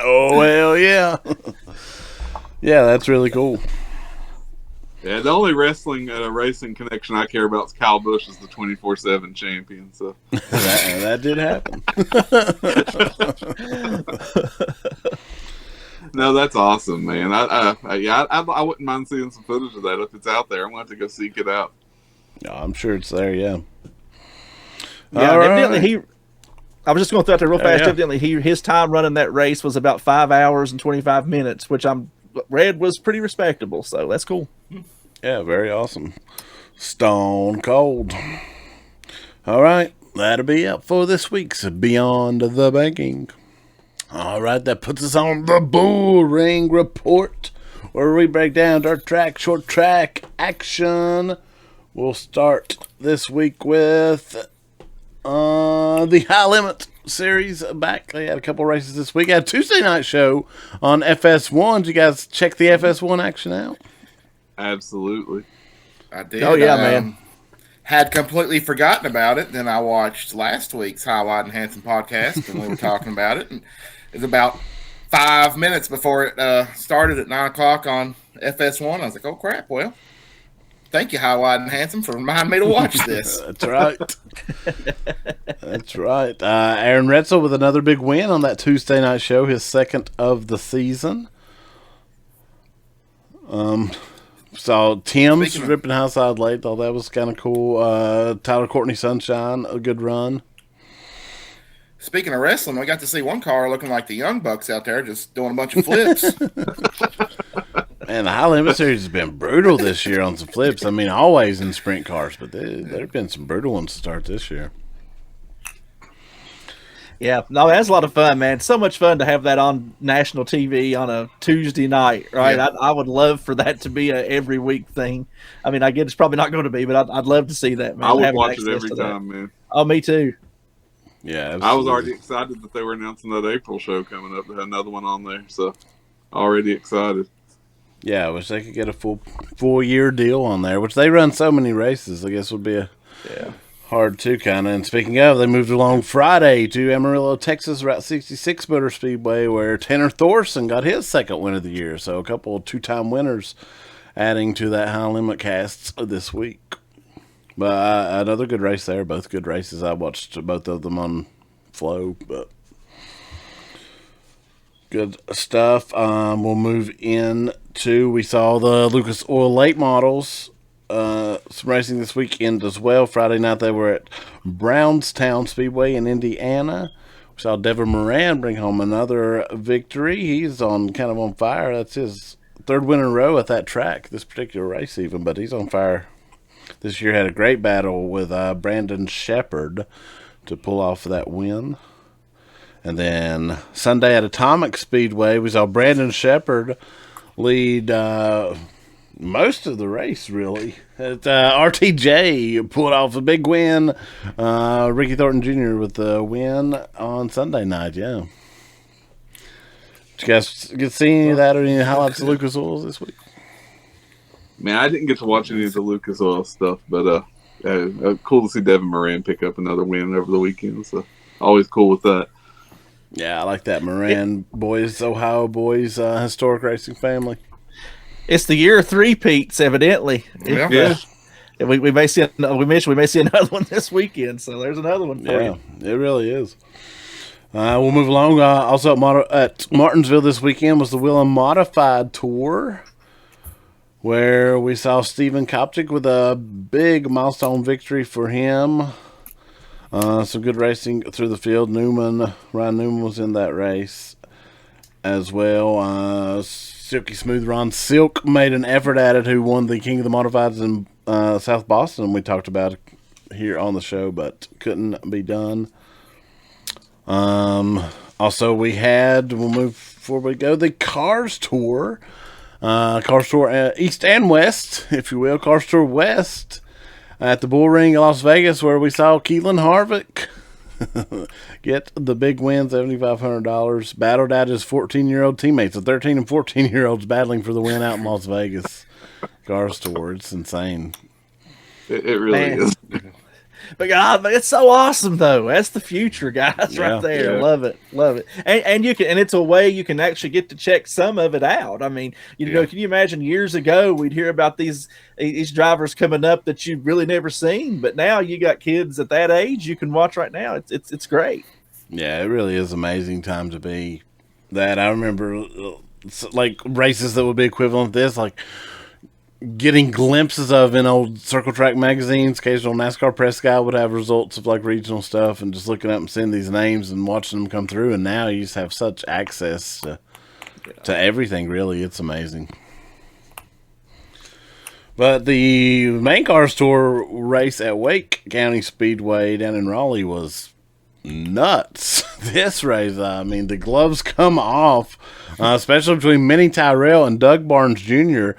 Oh, well, yeah. Yeah, that's really cool. Yeah, the only wrestling racing connection I care about is Kyle Busch as the 24/7 champion. So that did happen. No, that's awesome, man. I wouldn't mind seeing some footage of that if it's out there. I'm going to have to go seek it out. No, I'm sure it's there. Yeah. Yeah, evidently I was just going to throw out there real fast. Yeah. Evidently, his time running that race was about 5 hours and 25 minutes, which I'm read was pretty respectable. So that's cool. Yeah, very awesome. Stone Cold. All right, that'll be it for this week's Beyond the Banking. All right, that puts us on the Bullring Report, where we break down dirt track, short track action. We'll start this week with the High Limit Series back. They had a couple races this week. Had a Tuesday night show on FS1. Did you guys check the FS1 action out? Absolutely. I did. Oh, yeah, man. Had completely forgotten about it. Then I watched last week's High, Wide, and Handsome podcast, and we were talking about it. And it was about 5 minutes before it started at 9 o'clock on FS1. I was like, oh, crap. Well, thank you, High, Wide, and Handsome, for reminding me to watch this. That's right. That's right. Aaron Retzel with another big win on that Tuesday night show, his second of the season. Saw Tim's ripping outside late. Thought that was kind of cool. Tyler Courtney Sunshine, a good run. Speaking of wrestling, we got to see one car looking like the Young Bucks out there just doing a bunch of flips. And the High Limit Series has been brutal this year on some flips. I mean, always in sprint cars, but there have been some brutal ones to start this year. Yeah, no, that's a lot of fun, man. So much fun to have that on national TV on a Tuesday night, right? Yeah. I would love for that to be a every week thing. I mean, I get it's probably not going to be, but I'd love to see that, man. I would Having watch it access every to that. time, man. Oh, me too. Yeah, absolutely. I was already excited that they were announcing that April show coming up. They had another one on there, so already excited. Yeah, I wish they could get a full year deal on there, which they run so many races. I guess would be hard to kind of. And speaking of, they moved along Friday to Amarillo, Texas, Route 66 Motor Speedway, where Tanner Thorson got his second win of the year. So a couple of two-time winners adding to that high limit casts this week. But another good race there. Both good races. I watched both of them on Flow, but good stuff. We'll move in to, we saw the Lucas Oil late models. Some racing this weekend as well. Friday night they were at Brownstown Speedway in Indiana. We saw Devin Moran bring home another victory. He's on fire. That's his third win in a row at that track, this particular race even, but he's on fire. This year had a great battle with Brandon Shepard to pull off that win. And then Sunday at Atomic Speedway, we saw Brandon Shepard lead most of the race, really. RTJ pulled off a big win. Ricky Thornton Jr. with the win on Sunday night, yeah. Did you guys get to see any of that or any highlights of Lucas Oil this week? Man, I didn't get to watch any of the Lucas Oil stuff, but cool to see Devin Moran pick up another win over the weekend. So always cool with that. Yeah, I like that Moran boys, Ohio boys, historic racing family. It's the year of three-peats, evidently. Yeah. We may see another one this weekend, so there's another one for you. It really is. We'll move along. Also at Martinsville this weekend was the Whelen Modified Tour, where we saw Stephen Kopcik with a big milestone victory for him. Some good racing through the field. Ryan Newman was in that race as well. Silky Smooth Ron Silk made an effort at it, who won the King of the Modifieds in South Boston. We talked about it here on the show, but couldn't be done. Also, we'll move before we go, the Cars Tour. Cars Tour East and West, if you will. Cars Tour West at the Bullring in Las Vegas, where we saw Keelan Harvick get the big win, $7,500. Battled out his 14-year-old teammates. The 13 and 14-year-olds battling for the win out in Las Vegas. Cars Tour, it's insane. It really is. But God, it's so awesome though. That's the future, guys, right there. Yeah. Love it. And you can, and it's a way you can actually get to check some of it out. I mean, can you imagine years ago we'd hear about these drivers coming up that you've really never seen, but now you got kids at that age you can watch right now. It's great. Yeah, it really is amazing time to be that. I remember like races that would be equivalent to this, like getting glimpses of in old Circle Track magazines. Occasional NASCAR press guy would have results of like regional stuff, and just looking up and seeing these names and watching them come through. And now you just have such access to everything. Really, it's amazing. But the main Cars Tour race at Wake County Speedway down in Raleigh was nuts. This race, I mean, the gloves come off, especially between Minnie Tyrell and Doug Barnes Jr.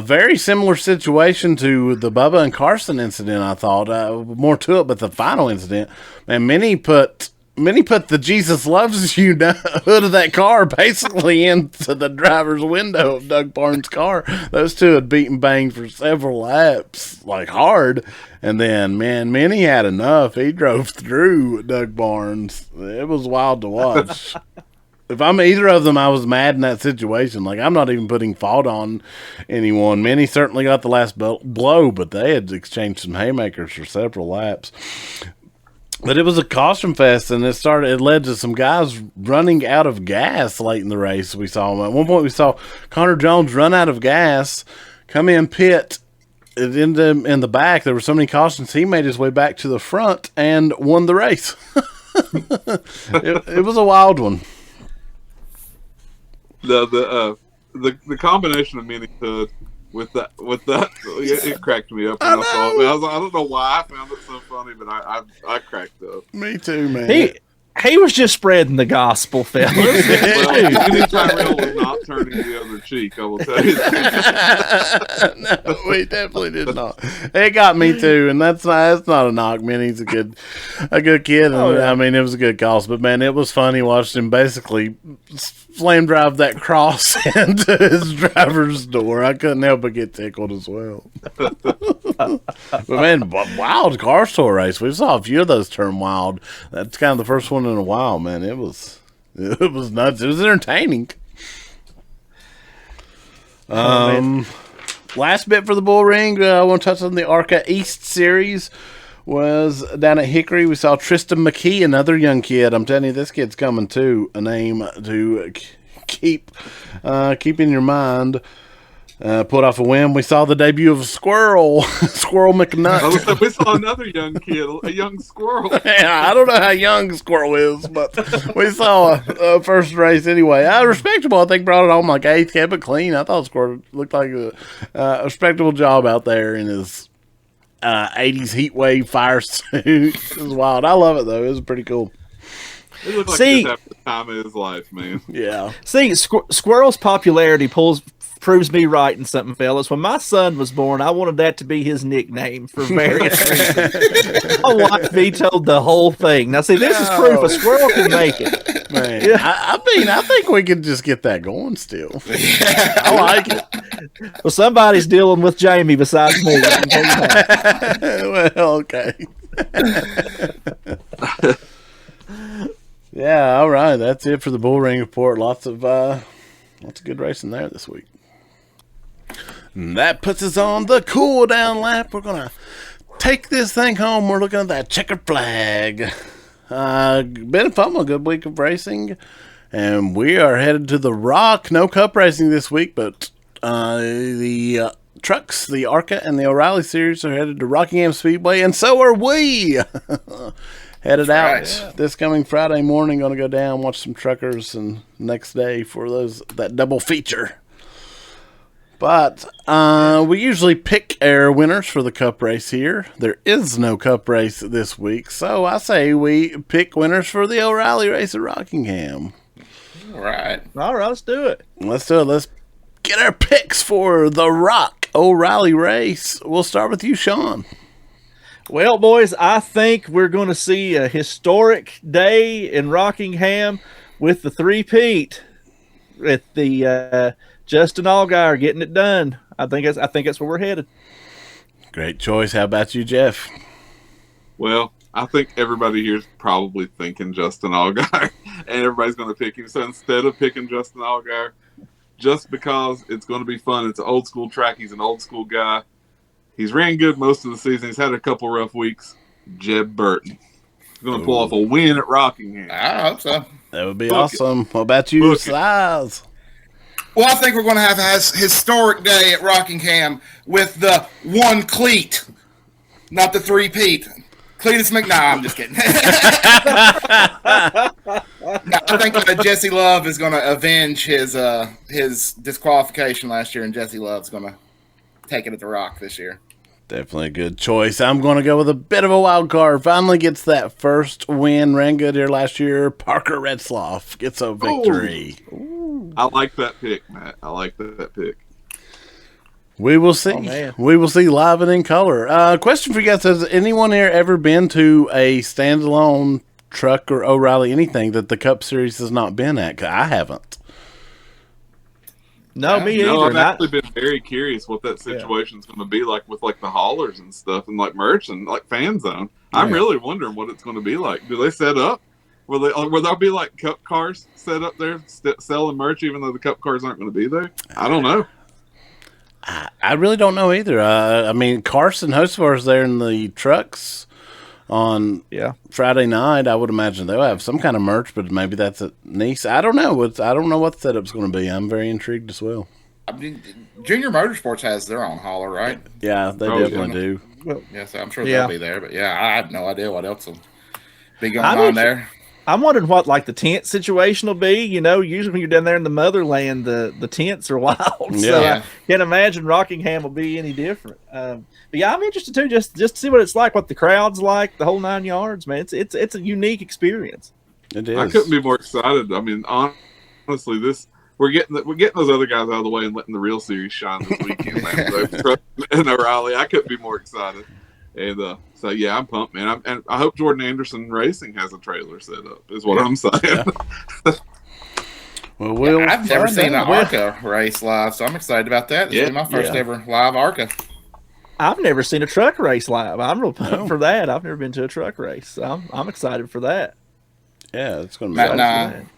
Very similar situation to the Bubba and Carson incident, I thought. More to it, but the final incident, man, Minnie put Minnie put the Jesus loves you hood of that car basically into the driver's window of Doug Barnes' car. Those two had beaten bang for several laps, like hard. And then, man, Minnie had enough. He drove through Doug Barnes. It was wild to watch. If I'm either of them, I was mad in that situation. Like, I'm not even putting fault on anyone. Minnie certainly got the last blow, but they had exchanged some haymakers for several laps. But it was a caution fest, and it led to some guys running out of gas late in the race. We saw them. At one point, we saw Connor Jones run out of gas, come in pit. It ended in the back. There were so many cautions. He made his way back to the front and won the race. It was a wild one. The combination of Minnie Hood with that it cracked me up when I saw it. I don't know why I found it so funny, but I cracked up. Me too, man. He was just spreading the gospel, fellas. Well, Minnie Tyrell was not turning the other cheek, I will tell you that. No, we definitely did not. It got me too, and that's not a knock. Minnie's a good kid, and I mean, it was a good cause. But man, it was funny watching him basically flame drive that cross into his driver's door. I couldn't help but get tickled as well. But man, wild car store race. We saw a few of those turn wild. That's kind of the first one in a while, man. It was nuts. It was entertaining. Last bit for the Bullring. I want to touch on the ARCA East Series. Was down at Hickory. We saw Tristan McKee, another young kid. I'm telling you, this kid's coming too. A name to keep in your mind. Pulled off a win. We saw the debut of Squirrel McNutt. We saw another young kid, a young squirrel. Yeah, I don't know how young Squirrel is, but we saw a first race anyway. Respectable, I think, brought it home like 8th, kept it clean. I thought Squirrel looked like a respectable job out there in his 80s heat wave fire suit. It was wild. I love it, though. It was pretty cool. It looked like he's having the time of his life, man. Yeah. See, Squirrel's popularity proves me right in something, fellas. When my son was born, I wanted that to be his nickname for various reasons. My wife vetoed the whole thing. Now, see, this is proof a squirrel can make it. Man, yeah. I think we could just get that going still. I like it. Well, somebody's dealing with Jamie besides me. Well, okay. Yeah, all right. That's it for the Bullring Report. Lots of good racing there this week. And that puts us on the cool down lap. We're gonna take this thing home. We're looking at that checkered flag. Been fun, a good week of racing, and we are headed to the Rock. No Cup racing this week, but the trucks, the ARCA and the O'Reilly series, are headed to Rockingham Speedway, and so are we. Headed out this coming Friday morning. Going to go down, watch some truckers, and next day for that double feature. But we usually pick our winners for the Cup race here. There is no Cup race this week, so I say we pick winners for the O'Reilly race at Rockingham. All right, let's do it. Let's do it. Let's get our picks for the Rock O'Reilly race. We'll start with you, Shawn. Well, boys, I think we're going to see a historic day in Rockingham with the three-peat at the Justin Allgaier getting it done. I think that's where we're headed. Great choice. How about you, Jeff? Well, I think everybody here is probably thinking Justin Allgaier, and everybody's going to pick him. So instead of picking Justin Allgaier, just because it's going to be fun, it's an old school track. He's an old school guy. He's ran good most of the season. He's had a couple rough weeks. Jeb Burton. He's going to pull off a win at Rockingham. I hope so. That would be awesome. What about you, Size? Well, I think we're going to have a historic day at Rockingham with the one cleat, not the three-peat. Cletus I'm just kidding. I think Jesse Love is going to avenge his disqualification last year, and Jesse Love's going to take it at the Rock this year. Definitely a good choice. I'm going to go with a bit of a wild card. Finally gets that first win. Ran good here last year. Parker Retzloff gets a victory. Ooh. I like that pick, Matt. I like that pick. We will see. We will see live and in color. Question for you guys. Has anyone here ever been to a standalone truck or O'Reilly anything that the Cup Series has not been at. 'Cause I haven't. No, me either. No, I've actually been very curious what that situation's going to be like with like the haulers and stuff and like merch and like fan zone. I'm really wondering what it's going to be like. Do they set up? Will there be like Cup cars set up there selling merch even though the Cup cars aren't going to be there? I don't know. I really don't know either. I mean, Carson Hocevar's there in the trucks on Friday night. I would imagine they'll have some kind of merch, but maybe that's at Nice. I don't know. I don't know what the setup's going to be. I'm very intrigued as well. I mean, Junior Motorsports has their own hauler, right? Yeah, they definitely do. Well, so I'm sure they'll be there. But I have no idea what else will be going on there. I'm wondering what like the tent situation will be. You know, usually when you're down there in the motherland, the tents are wild. So I can't imagine Rockingham will be any different. But yeah, I'm interested too, just to see what it's like, what the crowd's like, the whole 9 yards, man. It's a unique experience. It is. I couldn't be more excited. I mean, honestly, we're getting those other guys out of the way and letting the real series shine this weekend, man. And O'Reilly, I couldn't be more excited. And so yeah, I'm pumped, man. And I hope Jordan Anderson Racing has a trailer set up. Is what I'm saying. Yeah. Well, I've never seen an ARCA race live, so I'm excited about that. This is my first ever live ARCA. I've never seen a truck race live. I'm real pumped for that. I've never been to a truck race. So I'm excited for that. Yeah, it's going to be awesome.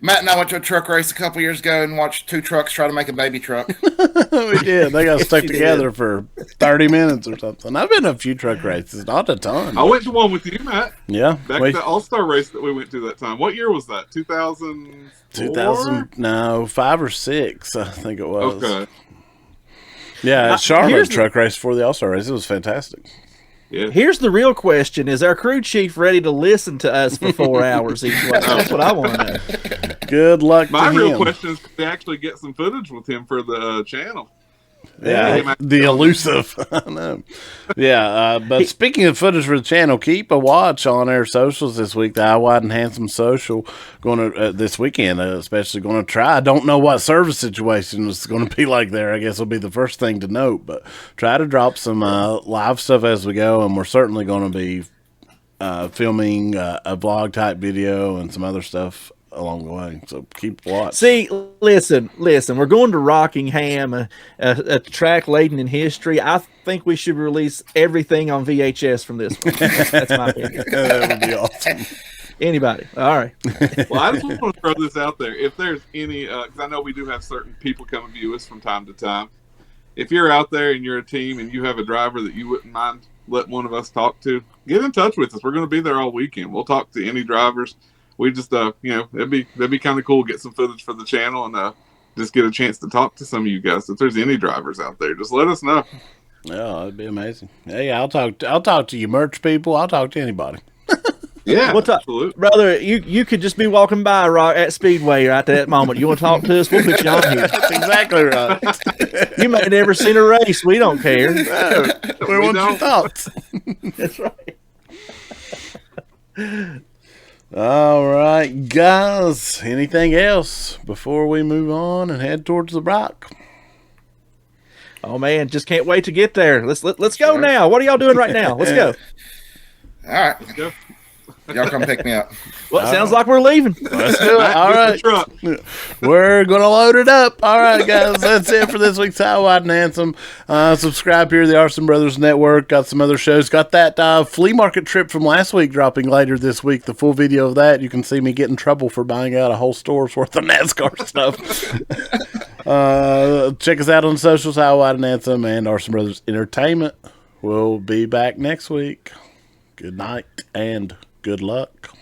Matt and I went to a truck race a couple years ago and watched two trucks try to make a baby truck. We did. They got stuck together for 30 minutes or something. I've been to a few truck races, not a ton. I went to one with you, Matt. Yeah. Back to the All-Star race that we went to that time. What year was that? 2000? No, 5 or 6, I think it was. Okay. Yeah, Charlotte truck race for the All-Star race. It was fantastic. Yeah. Here's the real question. Is our crew chief ready to listen to us for 4 hours each way? That's what I want to know. Good luck My to real him. question is, could we actually get some footage with him for the channel? Yeah, the elusive. I know. Yeah, but speaking of footage for the channel, keep a watch on our socials this week. The Wide and Handsome social going to this weekend, especially going to try. I don't know what service situation is going to be like there. I guess will be the first thing to note, but try to drop some live stuff as we go, and we're certainly going to be filming a vlog type video and some other stuff along the way, so keep watching. See, listen, we're going to Rockingham, a track laden in history. I think we should release everything on VHS from this one. That's my opinion. That would be awesome. Anybody? All right. Well, I just want to throw this out there. If there's any, because I know we do have certain people come and view us from time to time. If you're out there and you're a team and you have a driver that you wouldn't mind letting one of us talk to, get in touch with us. We're going to be there all weekend. We'll talk to any drivers. We just, it'd be kind of cool to get some footage for the channel and just get a chance to talk to some of you guys. If there's any drivers out there, just let us know. Yeah, that'd be amazing. Hey, I'll talk to you merch people. I'll talk to anybody. Yeah, absolutely. Brother, you could just be walking by at Speedway right at that moment. You want to talk to us? We'll put you on here. That's exactly right. You may have never seen a race. We don't care. No, we want your thoughts. That's right. All right, guys. Anything else before we move on and head towards the Brock? Oh man, just can't wait to get there. Let's go now. What are y'all doing right now? Let's go. All right, let's go. Y'all come pick me up. Well, it sounds like we're leaving. Let's do it. All right. We're going to load it up. All right, guys. That's it for this week's How Wide and Handsome. Subscribe here to the Arson Brothers Network. Got some other shows. Got that flea market trip from last week dropping later this week. The full video of that. You can see me get in trouble for buying out a whole store's worth of NASCAR stuff. Check us out on the socials, How Wide and Handsome, and Arson Brothers Entertainment. We'll be back next week. Good night and good luck.